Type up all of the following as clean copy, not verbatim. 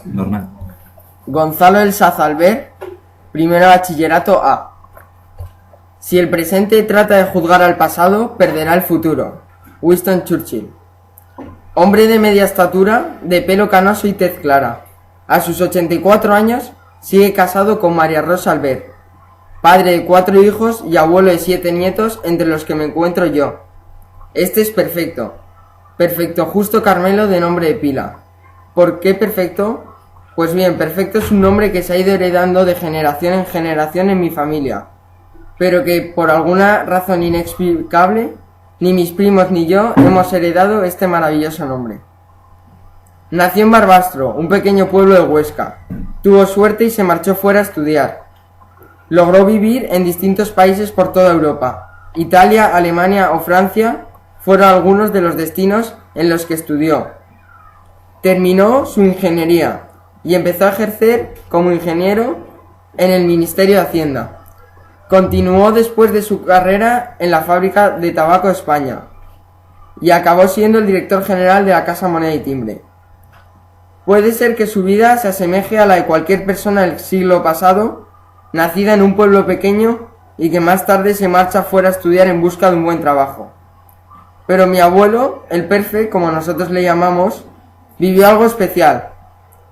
Normal. Gonzalo del Sazalver, primero bachillerato A. Si el presente trata de juzgar al pasado, perderá el futuro. Winston Churchill. Hombre de media estatura, de pelo canoso y tez clara. A sus 84 años sigue casado con María Rosa Albert. Padre de 4 hijos y abuelo de 7 nietos, entre los que me encuentro yo. Este es perfecto. Perfecto Justo Carmelo, de nombre de pila. ¿Por qué perfecto? Pues bien, perfecto es un nombre que se ha ido heredando de generación en generación en mi familia, pero que por alguna razón inexplicable, ni mis primos ni yo hemos heredado este maravilloso nombre. Nació en Barbastro, un pequeño pueblo de Huesca. Tuvo suerte y se marchó fuera a estudiar. Logró vivir en distintos países por toda Europa. Italia, Alemania o Francia fueron algunos de los destinos en los que estudió. Terminó su ingeniería y empezó a ejercer como ingeniero en el Ministerio de Hacienda. Continuó después de su carrera en la Fábrica de Tabaco de España y acabó siendo el director general de la Casa Moneda y Timbre. Puede ser que su vida se asemeje a la de cualquier persona del siglo pasado, nacida en un pueblo pequeño y que más tarde se marcha fuera a estudiar en busca de un buen trabajo. Pero mi abuelo, el Perfe, como nosotros le llamamos, vivió algo especial,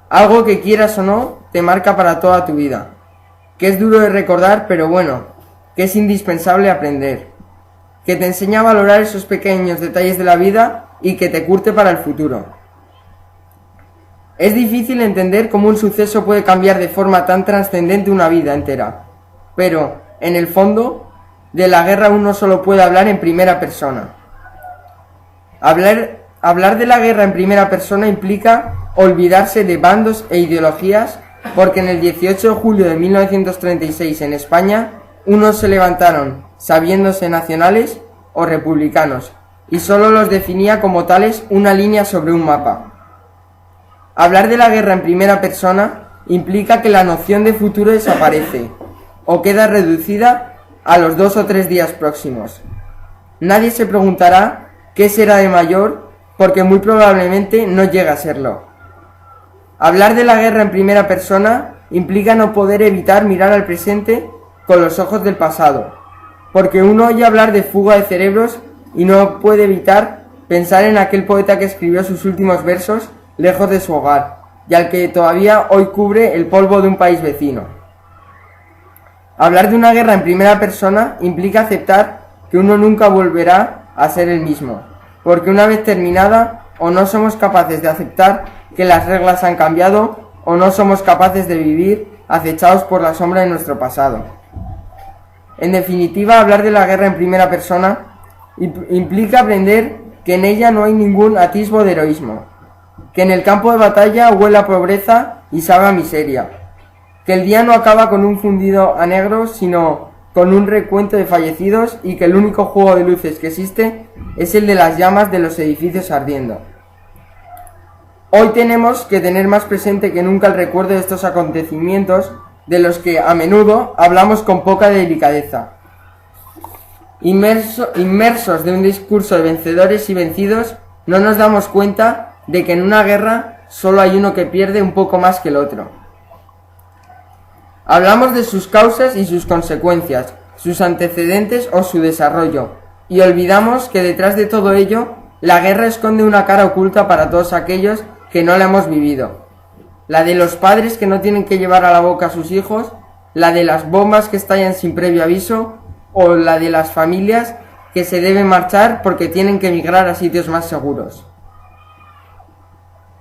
algo que quieras o no te marca para toda tu vida, que es duro de recordar, pero bueno, que es indispensable aprender, que te enseña a valorar esos pequeños detalles de la vida y que te curte para el futuro. Es difícil entender cómo un suceso puede cambiar de forma tan trascendente una vida entera, pero, en el fondo, de la guerra uno solo puede hablar en primera persona. Hablar de la guerra en primera persona implica olvidarse de bandos e ideologías, porque en el 18 de julio de 1936 en España, unos se levantaron sabiéndose nacionales o republicanos, y solo los definía como tales una línea sobre un mapa. Hablar de la guerra en primera persona implica que la noción de futuro desaparece, o queda reducida a los 2 o 3 días próximos. Nadie se preguntará qué será de mayor, porque muy probablemente no llega a serlo. Hablar de la guerra en primera persona implica no poder evitar mirar al presente con los ojos del pasado, porque uno oye hablar de fuga de cerebros y no puede evitar pensar en aquel poeta que escribió sus últimos versos lejos de su hogar, y al que todavía hoy cubre el polvo de un país vecino. Hablar de una guerra en primera persona implica aceptar que uno nunca volverá a ser el mismo, porque una vez terminada, o no somos capaces de aceptar que las reglas han cambiado, o no somos capaces de vivir acechados por la sombra de nuestro pasado. En definitiva, hablar de la guerra en primera persona implica aprender que en ella no hay ningún atisbo de heroísmo, que en el campo de batalla huele a pobreza y sabe a miseria, que el día no acaba con un fundido a negro, sino con un recuento de fallecidos, y que el único juego de luces que existe es el de las llamas de los edificios ardiendo. Hoy tenemos que tener más presente que nunca el recuerdo de estos acontecimientos, de los que a menudo hablamos con poca delicadeza. Inmersos de un discurso de vencedores y vencidos, no nos damos cuenta de que en una guerra solo hay uno que pierde un poco más que el otro. Hablamos de sus causas y sus consecuencias, sus antecedentes o su desarrollo, y olvidamos que detrás de todo ello, la guerra esconde una cara oculta para todos aquellos que no la hemos vivido. La de los padres que no tienen que llevar a la boca a sus hijos, la de las bombas que estallan sin previo aviso, o la de las familias que se deben marchar porque tienen que emigrar a sitios más seguros.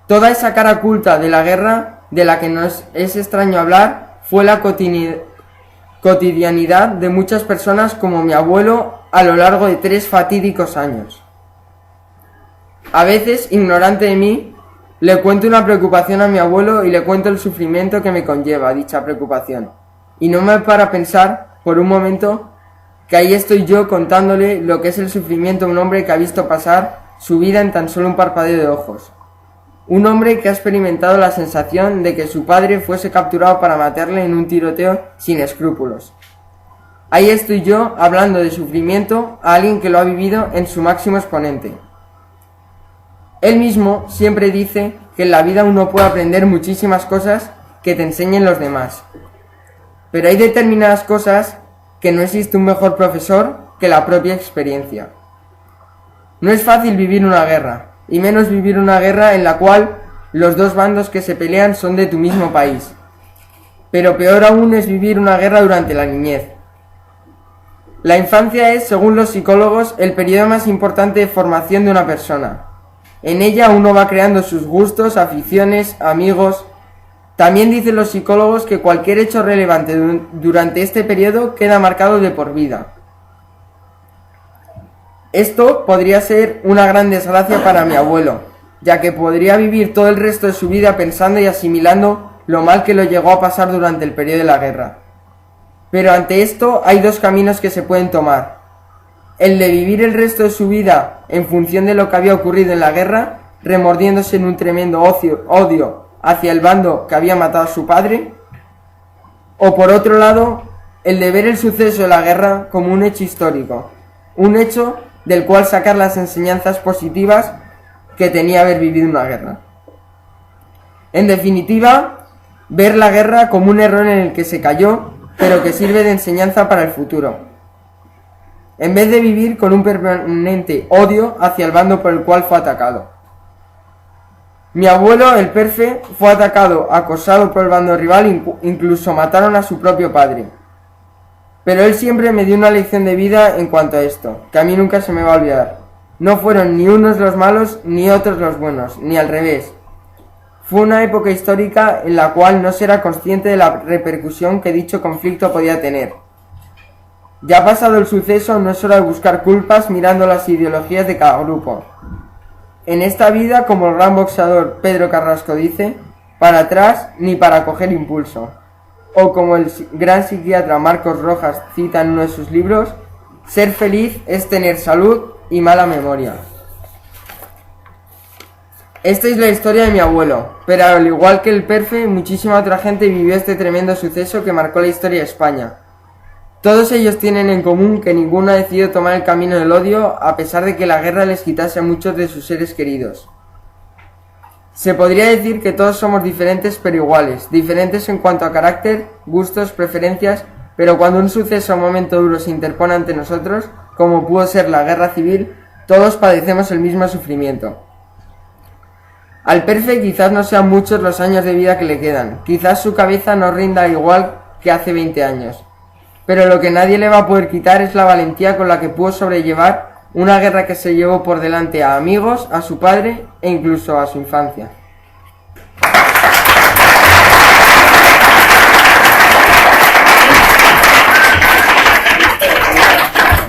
Toda esa cara oculta de la guerra, de la que nos es extraño hablar, fue la cotidianidad de muchas personas como mi abuelo a lo largo de 3 fatídicos años. A veces, ignorante de mí, le cuento una preocupación a mi abuelo y le cuento el sufrimiento que me conlleva dicha preocupación. Y no me para pensar, por un momento, que ahí estoy yo contándole lo que es el sufrimiento de un hombre que ha visto pasar su vida en tan solo un parpadeo de ojos. Un hombre que ha experimentado la sensación de que su padre fuese capturado para matarle en un tiroteo sin escrúpulos. Ahí estoy yo hablando de sufrimiento a alguien que lo ha vivido en su máximo exponente. Él mismo siempre dice que en la vida uno puede aprender muchísimas cosas que te enseñen los demás. Pero hay determinadas cosas que no existe un mejor profesor que la propia experiencia. No es fácil vivir una guerra, y menos vivir una guerra en la cual los dos bandos que se pelean son de tu mismo país. Pero peor aún es vivir una guerra durante la niñez. La infancia es, según los psicólogos, el periodo más importante de formación de una persona. En ella uno va creando sus gustos, aficiones, amigos. También dicen los psicólogos que cualquier hecho relevante durante este periodo queda marcado de por vida. Esto podría ser una gran desgracia para mi abuelo, ya que podría vivir todo el resto de su vida pensando y asimilando lo mal que lo llegó a pasar durante el periodo de la guerra. Pero ante esto hay dos caminos que se pueden tomar. El de vivir el resto de su vida en función de lo que había ocurrido en la guerra, remordiéndose en un tremendo odio hacia el bando que había matado a su padre, o por otro lado, el de ver el suceso de la guerra como un hecho histórico, un hecho del cual sacar las enseñanzas positivas que tenía haber vivido una guerra. En definitiva, ver la guerra como un error en el que se cayó, pero que sirve de enseñanza para el futuro, en vez de vivir con un permanente odio hacia el bando por el cual fue atacado. Mi abuelo, el Perfe, fue atacado, acosado por el bando rival, incluso mataron a su propio padre. Pero él siempre me dio una lección de vida en cuanto a esto, que a mí nunca se me va a olvidar. No fueron ni unos los malos, ni otros los buenos, ni al revés. Fue una época histórica en la cual no se era consciente de la repercusión que dicho conflicto podía tener. Ya pasado el suceso, no es hora de buscar culpas mirando las ideologías de cada grupo. En esta vida, como el gran boxeador Pedro Carrasco dice, para atrás ni para coger impulso. O como el gran psiquiatra Marcos Rojas cita en uno de sus libros, ser feliz es tener salud y mala memoria. Esta es la historia de mi abuelo, pero al igual que el Perfe, muchísima otra gente vivió este tremendo suceso que marcó la historia de España. Todos ellos tienen en común que ninguno ha decidido tomar el camino del odio a pesar de que la guerra les quitase a muchos de sus seres queridos. Se podría decir que todos somos diferentes pero iguales, diferentes en cuanto a carácter, gustos, preferencias, pero cuando un suceso o momento duro se interpone ante nosotros, como pudo ser la guerra civil, todos padecemos el mismo sufrimiento. Al Perfe quizás no sean muchos los años de vida que le quedan, quizás su cabeza no rinda igual que hace 20 años, pero lo que nadie le va a poder quitar es la valentía con la que pudo sobrellevar una guerra que se llevó por delante a amigos, a su padre e incluso a su infancia.